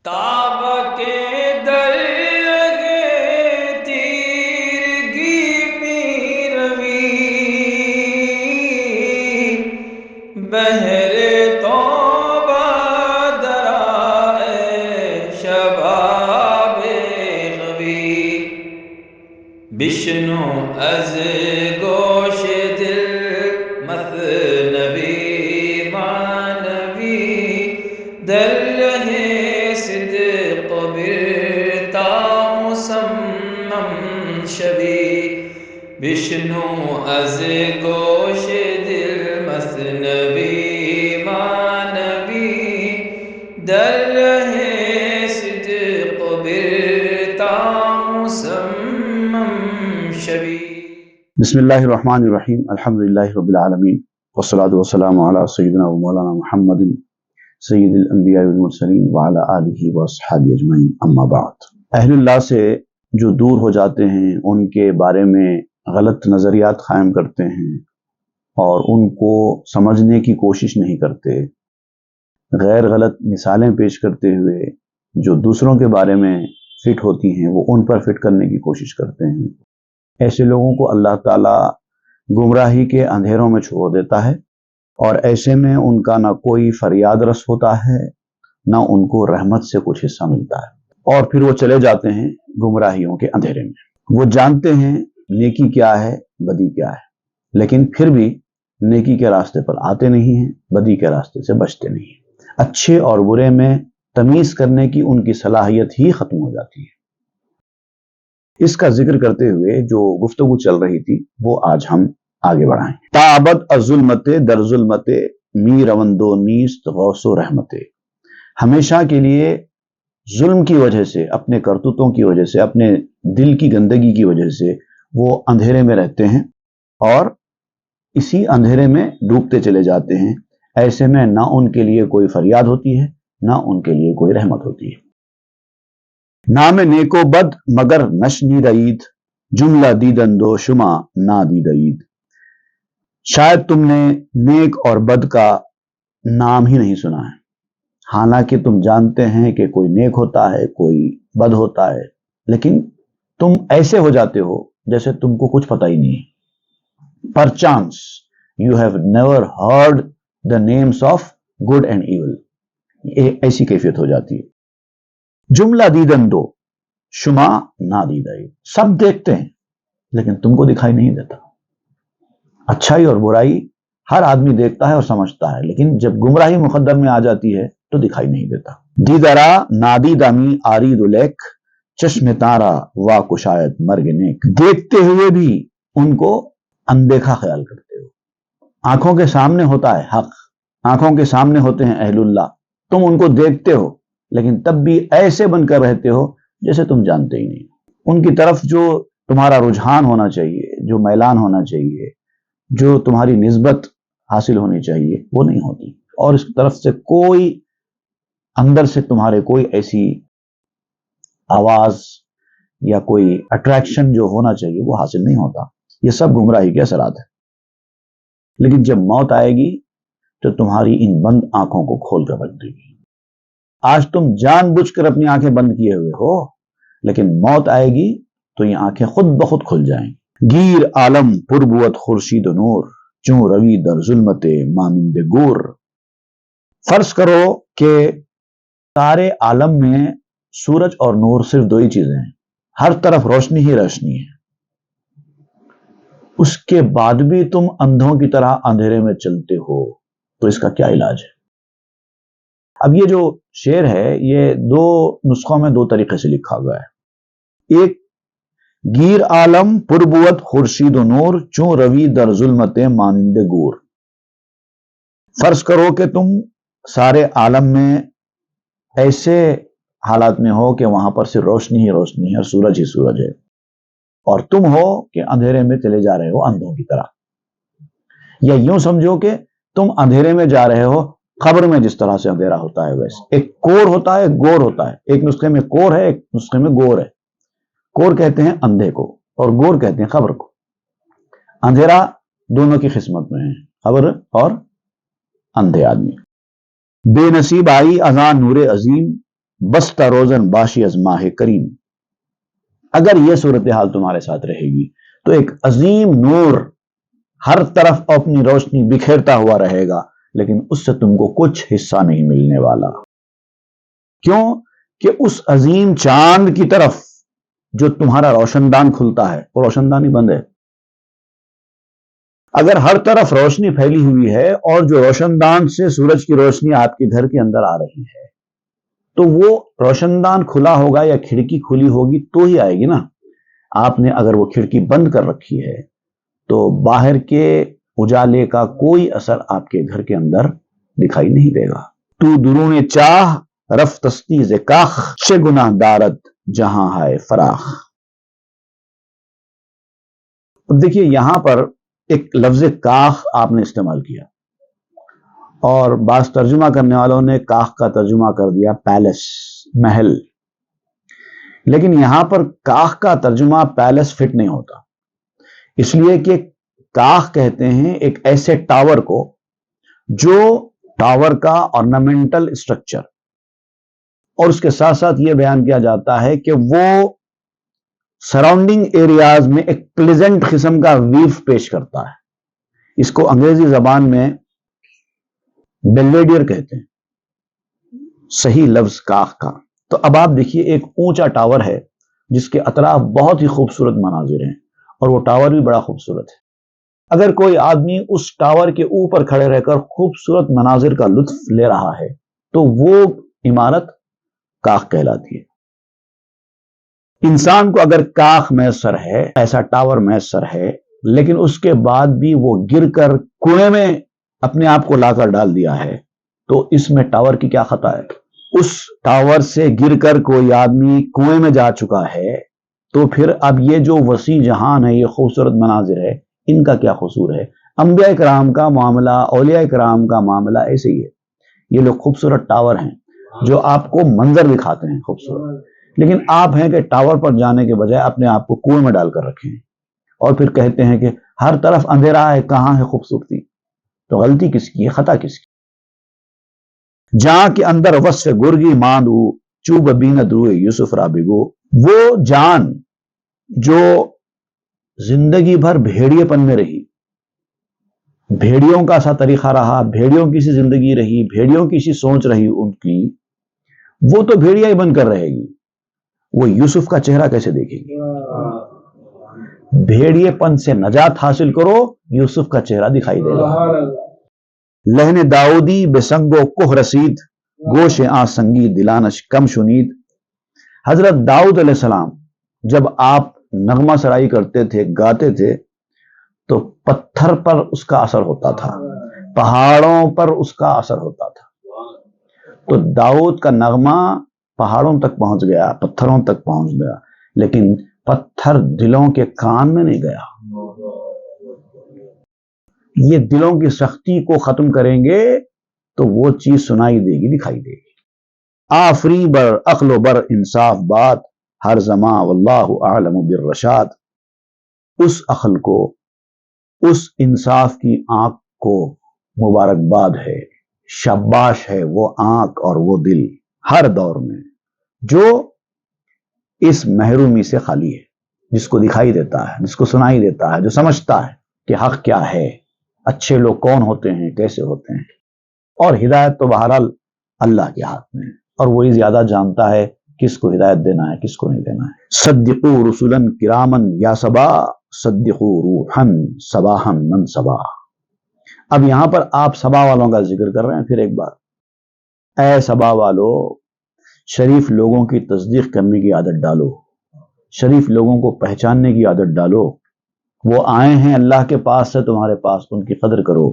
تاب کے درگے تیرگی پیروی بہر توبہ درائے شباب غوی بشنو از گوش دل مثنوی مانوی در رہے صدق برتا مسمم شوی بشنو از گوش دل مثنوی مانوی در رہے صدق برتا مسمم شوی۔ بسم اللہ الرحمن الرحیم، الحمدللہ رب العالمین، والصلاة والسلام علی سیدنا و مولانا محمد سید الانبیاء والمرسلین وعلی آلہ واصحابہ اجمعین، اما بعد۔ اہل اللہ سے جو دور ہو جاتے ہیں، ان کے بارے میں غلط نظریات قائم کرتے ہیں اور ان کو سمجھنے کی کوشش نہیں کرتے، غیر غلط مثالیں پیش کرتے ہوئے جو دوسروں کے بارے میں فٹ ہوتی ہیں وہ ان پر فٹ کرنے کی کوشش کرتے ہیں، ایسے لوگوں کو اللہ تعالیٰ گمراہی کے اندھیروں میں چھوڑ دیتا ہے، اور ایسے میں ان کا نہ کوئی فریاد رس ہوتا ہے، نہ ان کو رحمت سے کچھ حصہ ملتا ہے، اور پھر وہ چلے جاتے ہیں گمراہیوں کے اندھیرے میں۔ وہ جانتے ہیں نیکی کیا ہے، بدی کیا ہے، لیکن پھر بھی نیکی کے راستے پر آتے نہیں ہیں، بدی کے راستے سے بچتے نہیں ہیں۔ اچھے اور برے میں تمیز کرنے کی ان کی صلاحیت ہی ختم ہو جاتی ہے۔ اس کا ذکر کرتے ہوئے جو گفتگو چل رہی تھی وہ آج ہم آگے بڑھائیں۔ تعبد الظلمت در ظلمت می روندو نیست غوث و رحمت۔ ہمیشہ کے لیے ظلم کی وجہ سے، اپنے کرتوتوں کی وجہ سے، اپنے دل کی گندگی کی وجہ سے وہ اندھیرے میں رہتے ہیں اور اسی اندھیرے میں ڈوبتے چلے جاتے ہیں۔ ایسے میں نہ ان کے لیے کوئی فریاد ہوتی ہے، نہ ان کے لیے کوئی رحمت ہوتی ہے۔ نام نیک و بد مگر نشنید عید، جملہ دیدندو شما نا دید عید۔ شاید تم نے نیک اور بد کا نام ہی نہیں سنا ہے، حالانکہ تم جانتے ہیں کہ کوئی نیک ہوتا ہے، کوئی بد ہوتا ہے، لیکن تم ایسے ہو جاتے ہو جیسے تم کو کچھ پتہ ہی نہیں ہے۔ Perchance you have never heard the names of good and evil, ایسی کیفیت ہو جاتی ہے۔ جملہ دیدن دو شما نا دیدائی، سب دیکھتے ہیں لیکن تم کو دکھائی نہیں دیتا۔ اچھائی اور برائی ہر آدمی دیکھتا ہے اور سمجھتا ہے، لیکن جب گمراہی مقدم میں آ جاتی ہے تو دکھائی نہیں دیتا۔ دیدرا نادی دامی آرید الیک، چشم تارا وا کشایت مرگ نیک۔ دیکھتے ہوئے بھی ان کو اندیکھا خیال کرتے ہو۔ آنکھوں کے سامنے ہوتا ہے حق، آنکھوں کے سامنے ہوتے ہیں اہل اللہ، تم ان کو دیکھتے ہو لیکن تب بھی ایسے بن کر رہتے ہو جیسے تم جانتے ہی نہیں۔ ان کی طرف جو تمہارا رجحان ہونا چاہیے، جو میلان ہونا چاہیے، جو تمہاری نسبت حاصل ہونی چاہیے وہ نہیں ہوتی، اور اس طرف سے کوئی اندر سے تمہارے کوئی ایسی آواز یا کوئی اٹریکشن جو ہونا چاہیے وہ حاصل نہیں ہوتا۔ یہ سب گمراہی کے اثرات ہیں۔ لیکن جب موت آئے گی تو تمہاری ان بند آنکھوں کو کھول کر رکھ دے گی۔ آج تم جان بوجھ کر اپنی آنکھیں بند کیے ہوئے ہو، لیکن موت آئے گی تو یہ آنکھیں خود بخود کھل جائیں گی۔ گیر عالم پربوت خورشید و نور، چوں روی در ظلمت مانند گور۔ فرض کرو کہ سارے عالم میں سورج اور نور صرف دو ہی چیزیں ہیں، ہر طرف روشنی ہی روشنی ہے، اس کے بعد بھی تم اندھوں کی طرح اندھیرے میں چلتے ہو، تو اس کا کیا علاج ہے؟ اب یہ جو شعر ہے یہ دو نسخوں میں دو طریقے سے لکھا گیا ہے۔ ایک، گیر عالم پربوت خورشید و نور، چوں روی در ظلمت مانند گور۔ فرض کرو کہ تم سارے عالم میں ایسے حالات میں ہو کہ وہاں پر صرف روشنی ہی روشنی ہے اور سورج ہی سورج ہے، اور تم ہو کہ اندھیرے میں چلے جا رہے ہو اندھوں کی طرح۔ یا یوں سمجھو کہ تم اندھیرے میں جا رہے ہو قبر میں جس طرح سے اندھیرا ہوتا ہے ویسے۔ ایک کور ہوتا ہے، ایک گور ہوتا ہے، ایک نسخے میں کور ہے، ایک نسخے میں گور ہے۔ کور کہتے ہیں اندھے کو اور گور کہتے ہیں قبر کو۔ اندھیرا دونوں کی قسمت میں ہے، قبر اور اندھے آدمی۔ بے نصیب آئی ازاں نور عظیم، بستہ روزن باشی از ماہ کریم. اگر یہ صورتحال تمہارے ساتھ رہے گی تو ایک عظیم نور ہر طرف اپنی روشنی بکھیرتا ہوا رہے گا، لیکن اس سے تم کو کچھ حصہ نہیں ملنے والا. کیوں کہ اس عظیم چاند کی طرف جو تمہارا روشن دان کھلتا ہے وہ روشن دان ہی بند ہے. اگر ہر طرف روشنی پھیلی ہوئی ہے اور جو روشن دان سے سورج کی روشنی آپ کے گھر کے اندر آ رہی ہے تو وہ روشن دان کھلا ہوگا یا کھڑکی کھلی ہوگی تو ہی آئے گی نا. آپ نے اگر وہ کھڑکی بند کر رکھی ہے تو باہر کے اجالے کا کوئی اثر آپ کے گھر کے اندر دکھائی نہیں دے گا. تو درون چاہ رفتستی ز کاخ چه گناہ دارد جہاں ہے فراخ. اب دیکھیے یہاں پر ایک لفظ کاخ آپ نے استعمال کیا اور بعض ترجمہ کرنے والوں نے کاخ کا ترجمہ کر دیا پیلس، محل. لیکن یہاں پر کاخ کا ترجمہ پیلس فٹ نہیں ہوتا، اس لیے کہ کاخ کہتے ہیں ایک ایسے ٹاور کو جو ٹاور کا آرنامنٹل اسٹرکچر، اور اس کے ساتھ ساتھ یہ بیان کیا جاتا ہے کہ وہ سراؤنڈنگ ایریاز میں ایک پلیزنٹ قسم کا ویو پیش کرتا ہے. اس کو انگریزی زبان میں بیلویڈیر کہتے ہیں، صحیح لفظ کاخ کا. تو اب آپ دیکھیے ایک اونچا ٹاور ہے جس کے اطراف بہت ہی خوبصورت مناظر ہیں اور وہ ٹاور بھی بڑا خوبصورت ہے. اگر کوئی آدمی اس ٹاور کے اوپر کھڑے رہ کر خوبصورت مناظر کا لطف لے رہا ہے تو وہ عمارت کاخ کہلاتی ہے. انسان کو اگر کاخ میسر ہے، ایسا ٹاور میسر ہے، لیکن اس کے بعد بھی وہ گر کر کنویں میں اپنے آپ کو لا کر ڈال دیا ہے تو اس میں ٹاور کی کیا خطا ہے؟ اس ٹاور سے گر کر کوئی آدمی کنویں میں جا چکا ہے تو پھر اب یہ جو وسیع جہان ہے، یہ خوبصورت مناظر ہے، ان کا کیا قصور ہے؟ انبیاء کرام کا معاملہ، اولیاء کرام کا معاملہ ایسے ہی ہے. یہ لوگ خوبصورت ٹاور ہیں جو آپ کو منظر دکھاتے ہیں خوبصورت، لیکن آپ ہیں کہ ٹاور پر جانے کے بجائے اپنے آپ کو کنویں میں ڈال کر رکھے ہیں اور پھر کہتے ہیں کہ ہر طرف اندھیرا ہے، کہاں ہے خوبصورتی؟ تو غلطی کس کی ہے، خطا کس کی؟ جہاں کے اندر وصف گرگی ماندو چوب بیند روئے یوسف را بگو. وہ جان جو زندگی بھر بھیڑیے پن میں رہی، بھیڑیوں کا سا طریقہ رہا، بھیڑیوں کی سی زندگی رہی، بھیڑیوں کی سی سوچ رہی ان کی، وہ تو بھیڑیا ہی بن کر رہے گی. وہ یوسف کا چہرہ کیسے دیکھے گی؟ بھیڑیے پن سے نجات حاصل کرو، یوسف کا چہرہ دکھائی دے گا. لہن داؤدی بسنگ و کوہ رسید گوش آ سنگی دلانش کم شنید. حضرت داؤد علیہ السلام جب آپ نغمہ سرائی کرتے تھے، گاتے تھے تو پتھر پر اس کا اثر ہوتا تھا، پہاڑوں پر اس کا اثر ہوتا تھا. تو داؤد کا نغمہ پہاڑوں تک پہنچ گیا، پتھروں تک پہنچ گیا، لیکن پتھر دلوں کے کان میں نہیں گیا. یہ دلوں کی سختی کو ختم کریں گے تو وہ چیز سنائی دے گی، دکھائی دے گی. آفری بر عقل و بر انصاف بات ہر زماں واللہ اعلم بالرشاد. اس عقل کو، اس انصاف کی آنکھ کو مبارکباد ہے، شاباش ہے وہ آنکھ اور وہ دل ہر دور میں جو اس محرومی سے خالی ہے، جس کو دکھائی دیتا ہے، جس کو سنائی دیتا ہے، جو سمجھتا ہے کہ حق کیا ہے، اچھے لوگ کون ہوتے ہیں، کیسے ہوتے ہیں. اور ہدایت تو بہرحال اللہ کے ہاتھ میں ہے اور وہی زیادہ جانتا ہے کس کو ہدایت دینا ہے، کس کو نہیں دینا ہے. صدقوا رسلا کرامن یا صبا صدقوا روحا صباحا من صبا. اب یہاں پر آپ صبا والوں کا ذکر کر رہے ہیں. پھر ایک بار، اے صبا والو، شریف لوگوں کی تصدیق کرنے کی عادت ڈالو، شریف لوگوں کو پہچاننے کی عادت ڈالو. وہ آئے ہیں اللہ کے پاس سے تمہارے پاس، ان کی قدر کرو.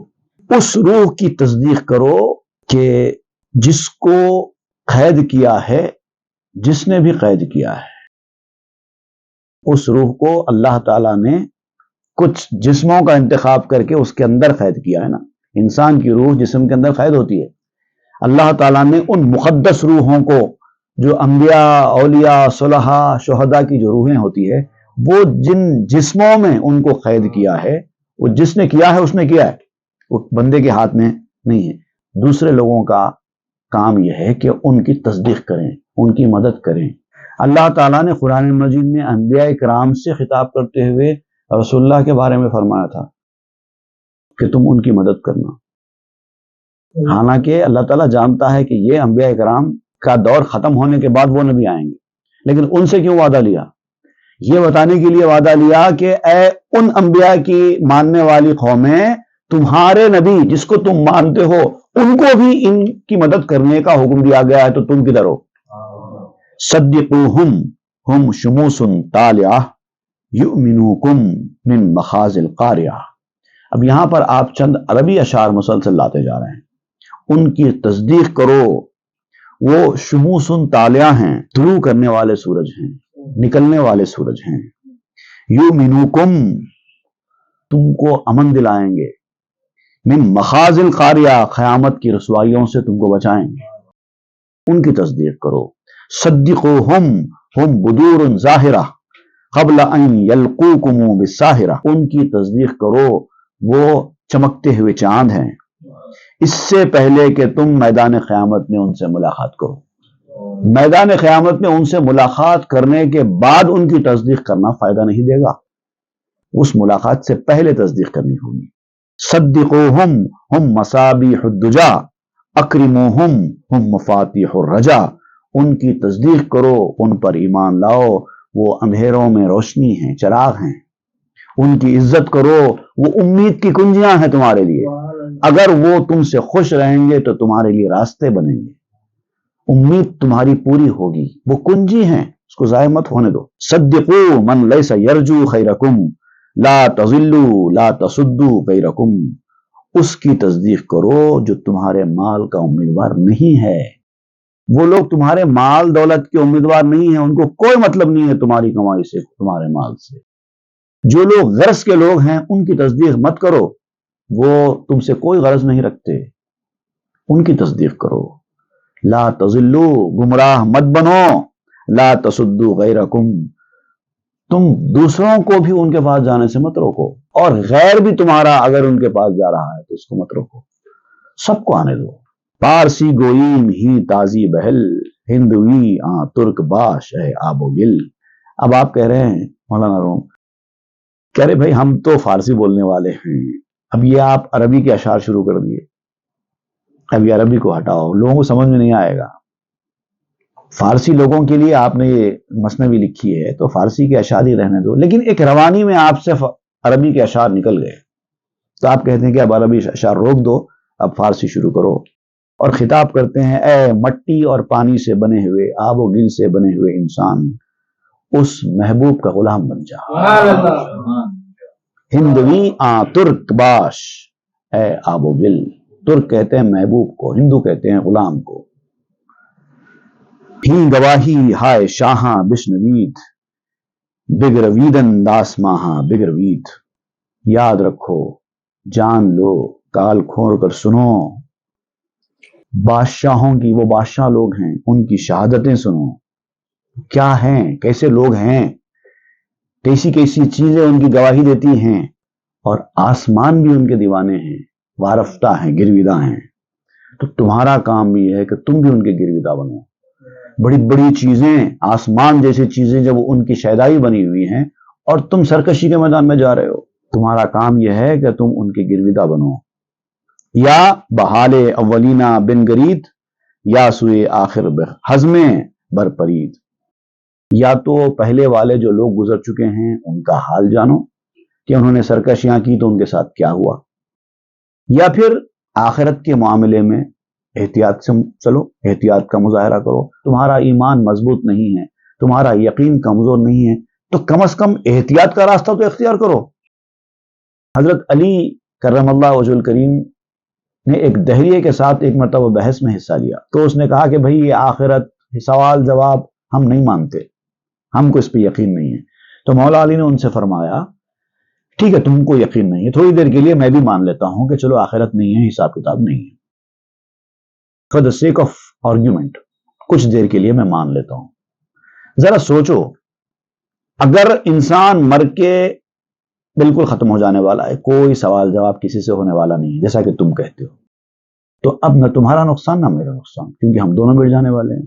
اس روح کی تصدیق کرو کہ جس کو قید کیا ہے، جس نے بھی قید کیا ہے. اس روح کو اللہ تعالیٰ نے کچھ جسموں کا انتخاب کر کے اس کے اندر قید کیا ہے نا. انسان کی روح جسم کے اندر قید ہوتی ہے. اللہ تعالیٰ نے ان مقدس روحوں کو، جو انبیاء، اولیاء، صلحاء، شہداء کی جو روحیں ہوتی ہے، وہ جن جسموں میں ان کو قید کیا ہے، وہ جس نے کیا ہے اس نے کیا ہے، وہ بندے کے ہاتھ میں نہیں ہے. دوسرے لوگوں کا کام یہ ہے کہ ان کی تصدیق کریں ان کی مدد کریں۔ اللہ تعالیٰ نے قرآن مجید میں انبیاء کرام سے خطاب کرتے ہوئے رسول اللہ کے بارے میں فرمایا تھا کہ تم ان کی مدد کرنا۔ حالانکہ اللہ تعالیٰ جانتا ہے کہ یہ انبیاء کرام کا دور ختم ہونے کے بعد وہ نبی آئیں گے، لیکن ان سے کیوں وعدہ لیا؟ یہ بتانے کے لیے وعدہ لیا کہ اے ان انبیاء کی ماننے والی قومیں، تمہارے نبی جس کو تم مانتے ہو ان کو بھی ان کی مدد کرنے کا حکم دیا گیا ہے، تو تم کدھر ہو؟ صدقوہم ہم شموس طالعہ یؤمنوکم من مخاز القاریہ۔ اب یہاں پر آپ چند عربی اشعار مسلسل لاتے جا رہے ہیں۔ ان کی تصدیق کرو، وہ شموس طالعہ ہیں، طلوع کرنے والے سورج ہیں، نکلنے والے سورج ہیں۔ یؤمنوکم، تم کو امن دلائیں گے، من مخاز القاریہ، قیامت کی رسوائیوں سے تم کو بچائیں گے۔ ان کی تصدیق کرو۔ صدقوہم ہم بدور ظاہرہ قبل ان یلقوکم بالساہرہ، ان کی تصدیق کرو، وہ چمکتے ہوئے چاند ہیں، اس سے پہلے کہ تم میدان قیامت میں ان سے ملاقات کرو۔ میدان قیامت میں ان سے ملاقات کرنے کے بعد ان کی تصدیق کرنا فائدہ نہیں دے گا، اس ملاقات سے پہلے تصدیق کرنی ہوگی۔ صدقوہم ہم مصابیح الدجا اکرموہم ہم مفاتیح الرجا، ان کی تصدیق کرو، ان پر ایمان لاؤ، وہ اندھیروں میں روشنی ہیں، چراغ ہیں۔ ان کی عزت کرو، وہ امید کی کنجیاں ہیں تمہارے لیے، اگر وہ تم سے خوش رہیں گے تو تمہارے لیے راستے بنیں گے، امید تمہاری پوری ہوگی، وہ کنجی ہیں، اس کو ضائع مت ہونے دو۔ صدقوا من لیس یرجو خیرکم لا تضلوا لا تصدوا غیرکم، اس کی تصدیق کرو جو تمہارے مال کا امیدوار نہیں ہے۔ وہ لوگ تمہارے مال دولت کے امیدوار نہیں ہیں، ان کو کوئی مطلب نہیں ہے تمہاری کمائی سے، تمہارے مال سے۔ جو لوگ غرض کے لوگ ہیں ان کی تصدیق مت کرو، وہ تم سے کوئی غرض نہیں رکھتے، ان کی تصدیق کرو۔ لا تضلوا، گمراہ مت بنو، لا تصدوا غیرکم، تم دوسروں کو بھی ان کے پاس جانے سے مت روکو، اور غیر بھی تمہارا اگر ان کے پاس جا رہا ہے تو اس کو مت روکو، سب کو آنے دو۔ پارسی گوئیم ہی تازی بہل ہندوی ترک باش اے آب و گل۔ اب آپ کہہ رہے ہیں مولانا روم، کہہ رہے بھائی ہم تو فارسی بولنے والے ہیں، اب یہ آپ عربی کے اشعار شروع کر دیے، اب یہ عربی کو ہٹاؤ، لوگوں کو سمجھ میں نہیں آئے گا۔ فارسی لوگوں کے لیے آپ نے یہ مثنوی لکھی ہے تو فارسی کے اشعار ہی رہنے دو، لیکن ایک روانی میں آپ سے عربی کے اشعار نکل گئے تو آپ کہتے ہیں کہ اب عربی اشعار روک دو، اب فارسی شروع کرو، اور خطاب کرتے ہیں اے مٹی اور پانی سے بنے ہوئے، آب و گل سے بنے ہوئے انسان، اس محبوب کا غلام بن جا۔ ہندوی ترک باش اے آب و گل، ترک کہتے ہیں محبوب کو، ہندو کہتے ہیں غلام کو۔ ہی گواہی ہائے شاہاں بشنوید بگرویدن داس ماہاں بگروید، یاد رکھو، جان لو، کال کھول کر سنو، بادشاہوں کی، وہ بادشاہ لوگ ہیں، ان کی شہادتیں سنو، کیا ہیں، کیسے لوگ ہیں، کیسی کیسی چیزیں ان کی گواہی دیتی ہیں، اور آسمان بھی ان کے دیوانے ہیں، وارفتہ ہیں، گرویدہ ہیں۔ تو تمہارا کام بھی ہے کہ تم بھی ان کے گرویدہ بنو۔ بڑی بڑی چیزیں، آسمان جیسی چیزیں جب ان کی شیدائی بنی ہوئی ہیں اور تم سرکشی کے میدان میں جا رہے ہو، تمہارا کام یہ ہے کہ تم ان کے گرویدہ بنو۔ یا بحال اولینا بن گرید یا سوئے آخر حزم برپرید، یا تو پہلے والے جو لوگ گزر چکے ہیں ان کا حال جانو کہ انہوں نے سرکشیاں کی تو ان کے ساتھ کیا ہوا، یا پھر آخرت کے معاملے میں احتیاط سے چلو، احتیاط کا مظاہرہ کرو۔ تمہارا ایمان مضبوط نہیں ہے، تمہارا یقین کمزور نہیں ہے تو کم از کم احتیاط کا راستہ تو اختیار کرو۔ حضرت علی کرم اللہ وجہ الکریم نے ایک دہریے کے ساتھ ایک مرتبہ بحث میں حصہ لیا تو اس نے کہا کہ بھائی یہ آخرت، سوال جواب ہم نہیں مانتے، ہم کو اس پہ یقین نہیں ہے۔ تو مولا علی نے ان سے فرمایا ٹھیک ہے، تم کو یقین نہیں ہے، تھوڑی دیر کے لیے میں بھی مان لیتا ہوں کہ چلو آخرت نہیں ہے، حساب کتاب نہیں ہے، for the sake of argument کچھ دیر کے لیے میں مان لیتا ہوں۔ ذرا سوچو، اگر انسان مر کے بالکل ختم ہو جانے والا ہے، کوئی سوال جواب کسی سے ہونے والا نہیں ہے جیسا کہ تم کہتے ہو، تو اب نہ تمہارا نقصان نہ میرا نقصان، کیونکہ ہم دونوں مٹ جانے والے ہیں۔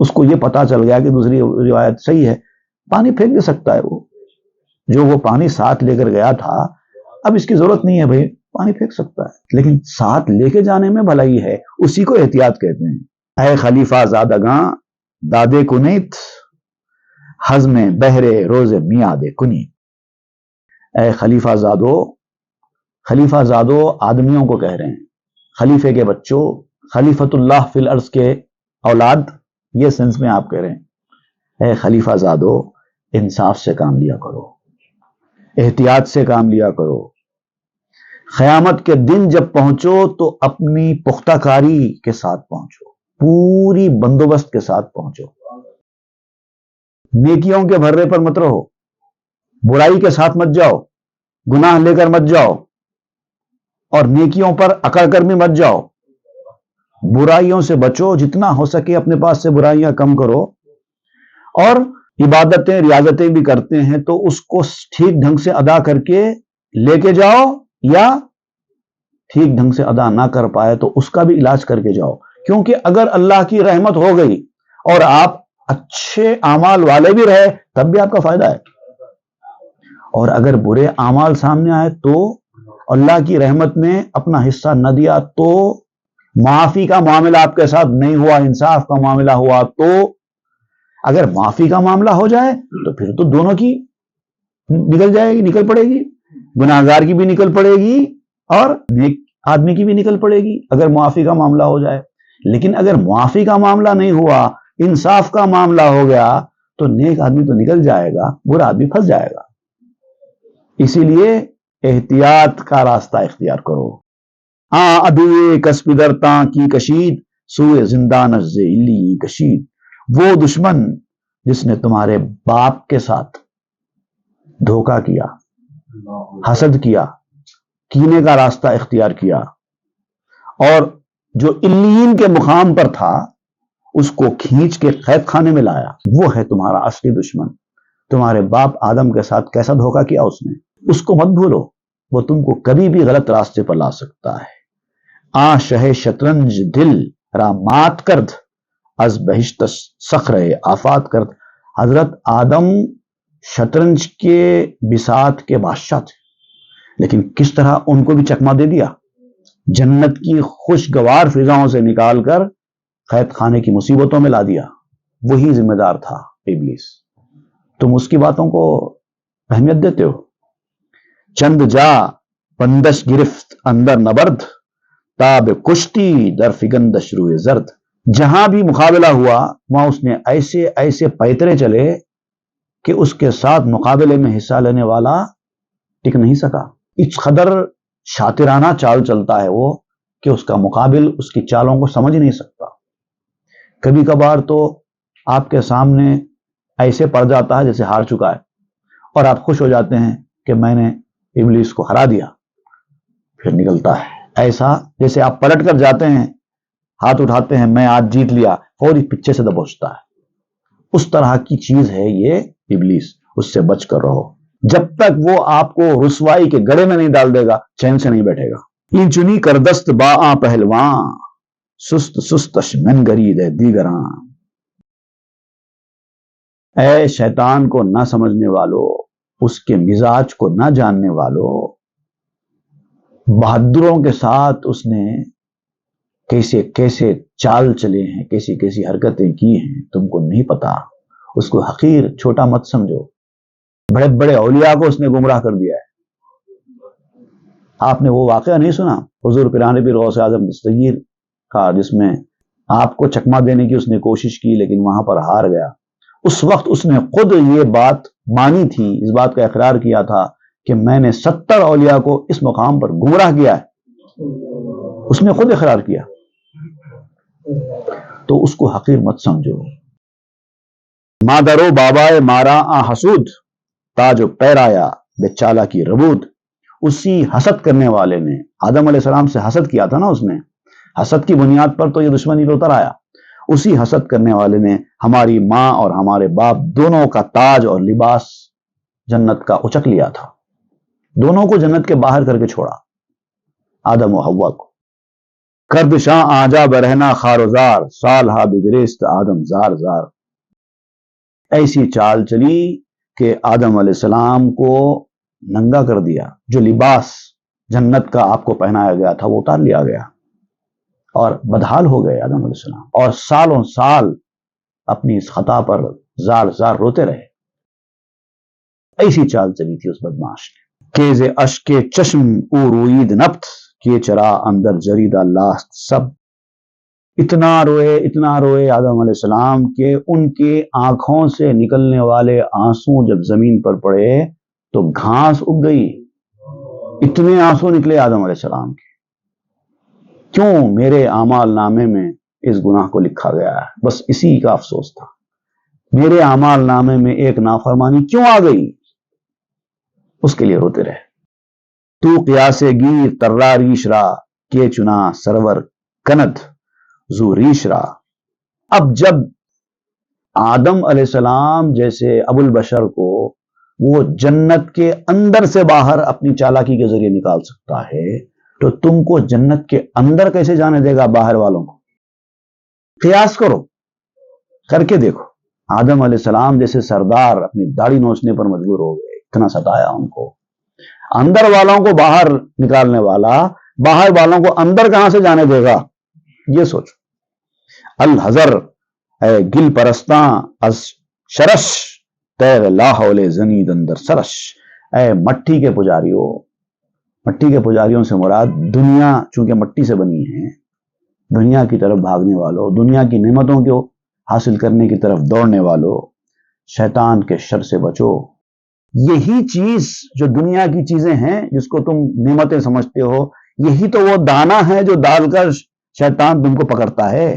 اس کو یہ پتا چل گیا کہ دوسری روایت صحیح ہے، پانی پھینک دے سکتا ہے، وہ جو وہ پانی ساتھ لے کر گیا تھا اب اس کی ضرورت نہیں ہے بھائی، پانی پھینک سکتا ہے، لیکن ساتھ لے کے جانے میں بھلائی ہے، اسی کو احتیاط کہتے ہیں۔ اے خلیفہ زادگاں دادے کنیت، ہضم بہرے روز میاد کنیت۔ اے خلیفہ زادو، خلیفہ زادو آدمیوں کو کہہ رہے ہیں، خلیفے کے بچوں، خلیفۃ اللہ فی الارض کے اولاد، یہ سینس میں آپ کہہ رہے ہیں۔ اے خلیفہ زادو، انصاف سے کام لیا کرو، احتیاط سے کام لیا کرو، قیامت کے دن جب پہنچو تو اپنی پختہ کاری کے ساتھ پہنچو، پوری بندوبست کے ساتھ پہنچو، نیکیوں کے بھرے پر مت رہو، برائی کے ساتھ مت جاؤ، گناہ لے کر مت جاؤ، اور نیکیوں پر اکڑ کر بھی مت جاؤ، برائیوں سے بچو، جتنا ہو سکے اپنے پاس سے برائیاں کم کرو، اور عبادتیں ریاضتیں بھی کرتے ہیں تو اس کو ٹھیک ڈھنگ سے ادا کر کے لے کے جاؤ، یا ٹھیک ڈھنگ سے ادا نہ کر پائے تو اس کا بھی علاج کر کے جاؤ، کیونکہ اگر اللہ کی رحمت ہو گئی اور آپ اچھے اعمال والے بھی رہے تب بھی آپ کا فائدہ ہے، اور اگر برے اعمال سامنے آئے تو اللہ کی رحمت میں اپنا حصہ نہ دیا تو، معافی کا معاملہ آپ کے ساتھ نہیں ہوا، انصاف کا معاملہ ہوا تو، اگر معافی کا معاملہ ہو جائے تو پھر تو دونوں کی نکل پڑے گی، گناہگار کی بھی نکل پڑے گی اور نیک آدمی کی بھی نکل پڑے گی اگر معافی کا معاملہ ہو جائے۔ لیکن اگر معافی کا معاملہ نہیں ہوا، انصاف کا معاملہ ہو گیا تو نیک آدمی تو نکل جائے گا، برا آدمی پھنس جائے گا۔ اسی لیے احتیاط کا راستہ اختیار کرو۔ ادوئے کسپدرتاں کی کشید، سوئے زندان علی کشید۔ وہ دشمن جس نے تمہارے باپ کے ساتھ دھوکہ کیا، حسد کیا، کینے کا راستہ اختیار کیا، اور جو علیین کے مقام پر تھا اس کو کھینچ کے قید خانے میں لایا، وہ ہے تمہارا اصلی دشمن۔ تمہارے باپ آدم کے ساتھ کیسا دھوکہ کیا اس نے، اس کو مت بھولو، وہ تم کو کبھی بھی غلط راستے پر لا سکتا ہے۔ شہ شطرنج دل را مات کرد، از بہشت صخر آفات کرد۔ حضرت آدم شطرنج کے بساط کے بادشاہ تھے، لیکن کس طرح ان کو بھی چکما دے دیا، جنت کی خوشگوار فضاؤں سے نکال کر قید خانے کی مصیبتوں میں لا دیا۔ وہی ذمہ دار تھا ابلیس، تم اس کی باتوں کو اہمیت دیتے ہو۔ چند جا بندش گرفت اندر نبرد، تاب کشتی در فگندش روئے زرد۔ جہاں بھی مقابلہ ہوا وہاں اس نے ایسے ایسے پیترے چلے کہ اس کے ساتھ مقابلے میں حصہ لینے والا ٹک نہیں سکا۔ اس قدر شاطرانہ چال چلتا ہے وہ کہ اس کا مقابل اس کی چالوں کو سمجھ نہیں سکتا۔ کبھی کبھار تو آپ کے سامنے ایسے پڑ جاتا ہے جیسے ہار چکا ہے، اور آپ خوش ہو جاتے ہیں کہ میں نے ابلیس کو ہرا دیا، پھر نکلتا ہے ایسا جیسے آپ پلٹ کر جاتے ہیں، ہاتھ اٹھاتے ہیں میں آج جیت لیا، فوری پیچھے سے دبوچتا ہے۔ اس طرح کی چیز ہے یہ ابلیس، اس سے بچ کر رہو۔ جب تک وہ آپ کو رسوائی کے گڑے میں نہیں ڈال دے گا چین سے نہیں بیٹھے گا۔ این چنی کردست با آ پہلواں، سست سستش من گرید دیگراں۔ اے شیطان کو نہ سمجھنے والو، اس کے مزاج کو نہ جاننے والو، بہادروں کے ساتھ اس نے کیسے کیسے چال چلے ہیں، کیسی کیسی حرکتیں کی ہیں تم کو نہیں پتا۔ اس کو حقیر چھوٹا مت سمجھو، بڑے بڑے اولیاء کو اس نے گمراہ کر دیا ہے۔ آپ نے وہ واقعہ نہیں سنا حضور پیران پیر غوث اعظم دستگیر کا، جس میں آپ کو چکما دینے کی اس نے کوشش کی لیکن وہاں پر ہار گیا؟ اس وقت اس نے خود یہ بات مانی تھی، اس بات کا اقرار کیا تھا کہ میں نے 70 اولیاء کو اس مقام پر گمراہ کیا ہے، اس نے خود اقرار کیا۔ تو اس کو حقیر مت سمجھو۔ مادرو بابائے مارا آ حسود، تاج و پیرایا بے چالا کی ربود۔ اسی حسد کرنے والے نے آدم علیہ السلام سے حسد کیا تھا نا، اس نے حسد کی بنیاد پر تو یہ دشمنی پہ اتر آیا۔ اسی حسد کرنے والے نے ہماری ماں اور ہمارے باپ دونوں کا تاج اور لباس جنت کا اچک لیا تھا، دونوں کو جنت کے باہر کر کے چھوڑا، آدم و حوا کو۔ کردشاں آجا برہنا خاروزار سالہا بگریست آدم زار زار. ایسی چال چلی کہ آدم علیہ السلام کو ننگا کر دیا. جو لباس جنت کا آپ کو پہنایا گیا تھا وہ اتار لیا گیا اور بدحال ہو گئے آدم علیہ السلام، اور سالوں سال اپنی اس خطا پر زار زار روتے رہے. ایسی چال چلی تھی اس بدماش نے. کیز اشک چشم او روید نبت کے چرا اندر جریدہ لاست سب. اتنا روئے آدم علیہ السلام کہ ان کے آنکھوں سے نکلنے والے آنسو جب زمین پر پڑے تو گھاس اگ گئی. اتنے آنسو نکلے آدم علیہ السلام کے. کیوں؟ میرے اعمال نامے میں اس گناہ کو لکھا گیا ہے، بس اسی کا افسوس تھا. میرے اعمال نامے میں ایک نافرمانی کیوں آ گئی؟ اس کے لیے روتے رہے. تو قیاس گیر ترا ریش را کے چنا سرور کند زو ریش را. اب جب آدم علیہ السلام جیسے ابو البشر کو وہ جنت کے اندر سے باہر اپنی چالاکی کے ذریعے نکال سکتا ہے تو تم کو جنت کے اندر کیسے جانے دے گا باہر والوں کو؟ قیاس کرو، کر کے دیکھو. آدم علیہ السلام جیسے سردار اپنی داڑھی نوچنے پر مجبور ہو گئے، اتنا ستایا ان کو. اندر والوں کو باہر نکالنے والا باہر والوں کو اندر کہاں سے جانے دے گا؟ یہ سوچو. الحذر اے گل پرستاں از شرش تیر لا حول زنید اندر سرش. اے مٹی کے پجاریوں، مٹی کے پجاریوں سے مراد دنیا چونکہ مٹی سے بنی ہے، دنیا کی طرف بھاگنے والوں، دنیا کی نعمتوں کو حاصل کرنے کی طرف دوڑنے والوں، شیطان کے شر سے بچو. یہی چیز جو دنیا کی چیزیں ہیں جس کو تم نعمتیں سمجھتے ہو، یہی تو وہ دانا ہے جو ڈال کر شیطان تم کو پکڑتا ہے.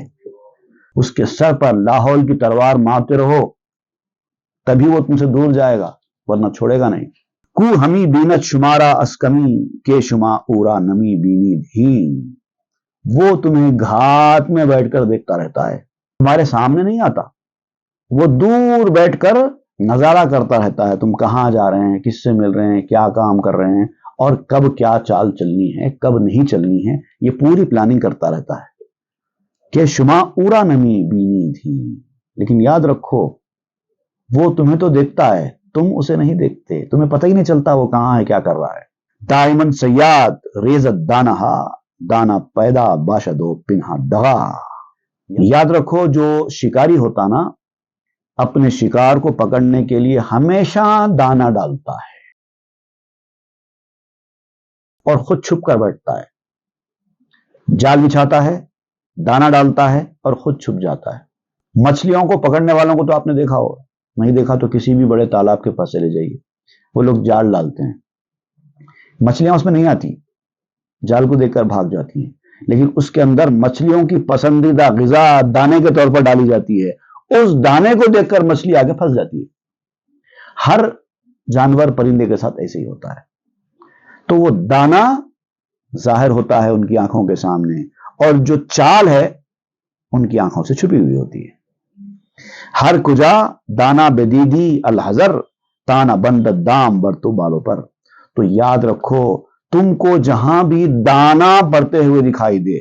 اس کے سر پر لاہور کی تلوار مارتے رہو، تبھی وہ تم سے دور جائے گا، ورنہ چھوڑے گا نہیں. کو ہمی بینت شمارا اسکمی کے شما اورا نمی بینی دھین. وہ تمہیں گھات میں بیٹھ کر دیکھتا رہتا ہے، تمہارے سامنے نہیں آتا. وہ دور بیٹھ کر نظارہ کرتا رہتا ہے، تم کہاں جا رہے ہیں، کس سے مل رہے ہیں، کیا کام کر رہے ہیں، اور کب کیا چال چلنی ہے، کب نہیں چلنی ہے. یہ پوری پلاننگ کرتا رہتا ہے کہ شما اورا نمی بینی تھی. لیکن یاد رکھو وہ تمہیں تو دیکھتا ہے، تم اسے نہیں دیکھتے، تمہیں پتہ ہی نہیں چلتا وہ کہاں ہے، کیا کر رہا ہے. دائمن سیاد ریزت دانہا دانا پیدا باشدو پنہا دغا. یاد رکھو جو شکاری ہوتا نا اپنے شکار کو پکڑنے کے لیے ہمیشہ دانا ڈالتا ہے اور خود چھپ کر بیٹھتا ہے. جال بچھاتا ہے، دانا ڈالتا ہے اور خود چھپ جاتا ہے. مچھلیوں کو پکڑنے والوں کو تو آپ نے دیکھا ہوگا، نہیں دیکھا تو کسی بھی بڑے تالاب کے پاس چلے جائیے، وہ لوگ جال ڈالتے ہیں، مچھلیاں اس میں نہیں آتی، جال کو دیکھ کر بھاگ جاتی ہیں. لیکن اس کے اندر مچھلیوں کی پسندیدہ غذا دانے کے طور پر ڈالی جاتی ہے، اس دانے کو دیکھ کر مچھلی آگے پھنس جاتی ہے. ہر جانور پرندے کے ساتھ ایسے ہی ہوتا ہے. تو وہ دانا ظاہر ہوتا ہے ان کی آنکھوں کے سامنے، اور جو چال ہے ان کی آنکھوں سے چھپی ہوئی ہوتی ہے. ہر کجا دانا بدیدی الحذر تانا بند دام برتو بالوں پر. تو یاد رکھو تم کو جہاں بھی دانا پڑتے ہوئے دکھائی دے،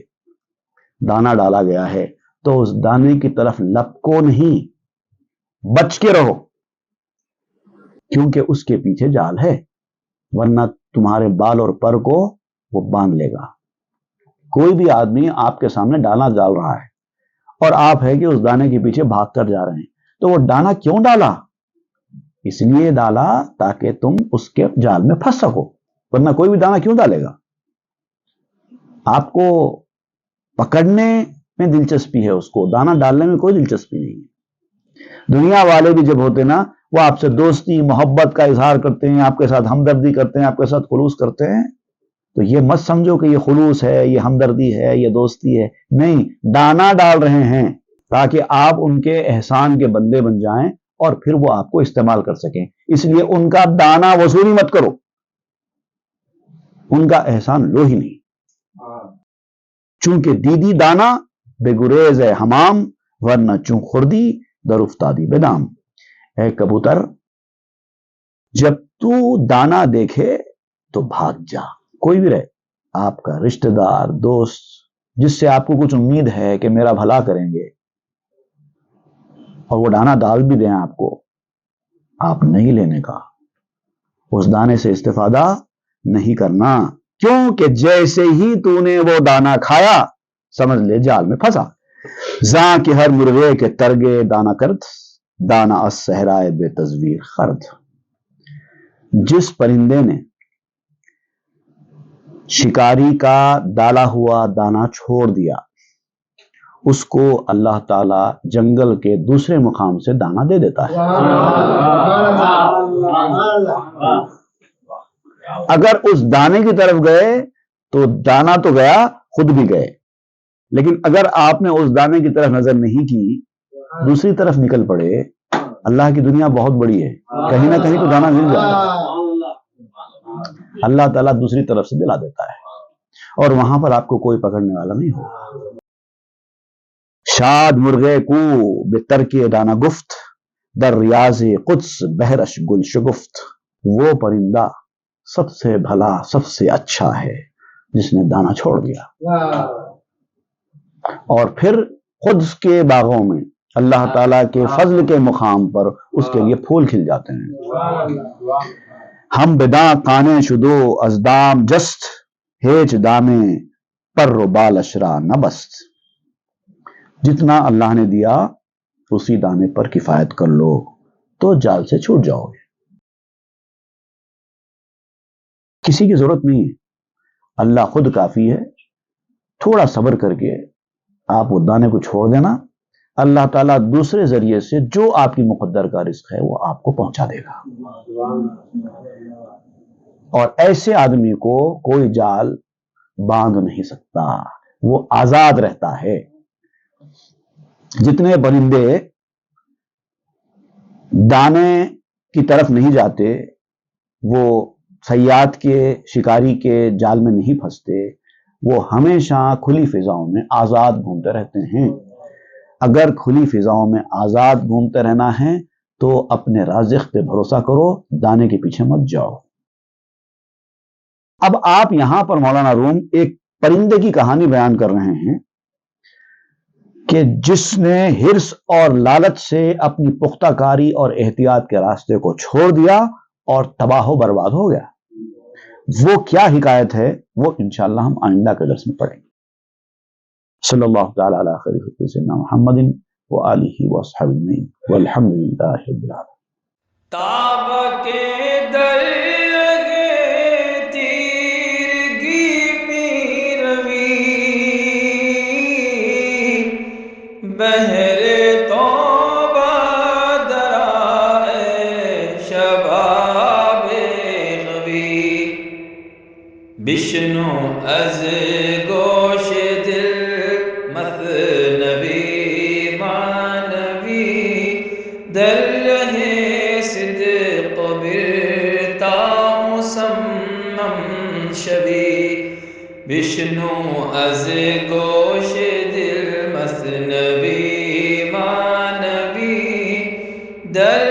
دانا ڈالا گیا ہے، تو اس دانے کی طرف لپکو نہیں، بچ کے رہو، کیونکہ اس کے پیچھے جال ہے، ورنہ تمہارے بال اور پر کو وہ باندھ لے گا. کوئی بھی آدمی آپ کے سامنے دانا ڈال رہا ہے اور آپ ہے کہ اس دانے کے پیچھے بھاگ کر جا رہے ہیں، تو وہ دانا کیوں ڈالا؟ اس لیے ڈالا تاکہ تم اس کے جال میں پھنس سکو، ورنہ کوئی بھی دانا کیوں ڈالے گا؟ آپ کو پکڑنے میں دلچسپی ہے، اس کو دانا ڈالنے میں کوئی دلچسپی نہیں ہے. دنیا والے بھی جب ہوتے نا وہ آپ سے دوستی محبت کا اظہار کرتے ہیں، آپ کے ساتھ ہمدردی کرتے ہیں، آپ کے ساتھ خلوص کرتے ہیں، تو یہ مت سمجھو کہ یہ خلوص ہے، یہ ہمدردی ہے، یہ دوستی ہے. نہیں، دانا ڈال رہے ہیں تاکہ آپ ان کے احسان کے بندے بن جائیں اور پھر وہ آپ کو استعمال کر سکیں. اس لیے ان کا دانا وصولی مت کرو، ان کا احسان لو ہی نہیں. چونکہ دیدی دانا بے گریز ہے حمام ورنہ چون خوردی در افتادی بدام. اے کبوتر جب تو دانا دیکھے تو بھاگ جا، کوئی بھی رہے، آپ کا رشتہ دار، دوست، جس سے آپ کو کچھ امید ہے کہ میرا بھلا کریں گے اور وہ دانہ ڈال بھی دیں آپ کو، آپ نہیں لینے کا، اس دانے سے استفادہ نہیں کرنا، کیونکہ جیسے ہی تو نے وہ دانہ کھایا سمجھ لے جال میں پھنسا۔ زاں کہ ہر مرغے کے ترگے دانہ کرد، دانہ اس صحرائے بے تصویر خرد۔ جس پرندے نے شکاری کا ڈالا ہوا دانہ چھوڑ دیا اس کو اللہ تعالی جنگل کے دوسرے مقام سے دانہ دے دیتا ہے۔ اگر اس دانے کی طرف گئے تو دانہ تو گیا، خود بھی گئے، لیکن اگر آپ نے اس دانے کی طرف نظر نہیں کی، دوسری طرف نکل پڑے، اللہ کی دنیا بہت بڑی ہے، کہیں نہ کہیں تو دانہ مل جائے گا، اللہ تعالیٰ دوسری طرف سے دلا دیتا ہے اور وہاں پر آپ کو کوئی پکڑنے والا نہیں ہوگا۔ شاد مرغے کو بے ترکے دانہ گفت، در ریاض قدس بہرش گل شگفت۔ وہ پرندہ سب سے بھلا، سب سے اچھا ہے جس نے دانہ چھوڑ دیا اور پھر قدس کے باغوں میں اللہ تعالیٰ کے فضل کے مقام پر اس کے لیے پھول کھل جاتے ہیں۔ ہم بداں کانے شدو از دام جست، ہیچ دامے پر و بال اشرا نبست۔ جتنا اللہ نے دیا اسی دانے پر کفایت کر لو تو جال سے چھوٹ جاؤ گے، کسی کی ضرورت نہیں ہے، اللہ خود کافی ہے۔ تھوڑا صبر کر کے آپ وہ دانے کو چھوڑ دینا، اللہ تعالیٰ دوسرے ذریعے سے جو آپ کی مقدر کا رزق ہے وہ آپ کو پہنچا دے گا، اور ایسے آدمی کو کوئی جال باندھ نہیں سکتا، وہ آزاد رہتا ہے۔ جتنے پرندے دانے کی طرف نہیں جاتے، وہ صیاد کے، شکاری کے جال میں نہیں پھنستے، وہ ہمیشہ کھلی فضاؤں میں آزاد گھومتے رہتے ہیں۔ اگر کھلی فضاؤں میں آزاد گھومتے رہنا ہے تو اپنے رازق پہ بھروسہ کرو، دانے کے پیچھے مت جاؤ۔ اب آپ یہاں پر مولانا روم ایک پرندے کی کہانی بیان کر رہے ہیں کہ جس نے حرص اور لالچ سے اپنی پختہ کاری اور احتیاط کے راستے کو چھوڑ دیا اور تباہ و برباد ہو گیا۔ وہ کیا حکایت ہے وہ انشاءاللہ ہم آئندہ کے درس میں پڑھیں گے۔ صلی اللہ تعالی علی خیر خلقہ سیدنا محمد وآلہ وصحبہ اجمعین والحمد للہ رب العالمین۔ تاب کے درگے تیرگی میں روی، بہر توبہ درائے شباب غوی، بشنو از گوش دل مثنوی مانوی، در رہے صدق برتا مسمم شوی، بشنو از گوش دل مثنوی مانوی، در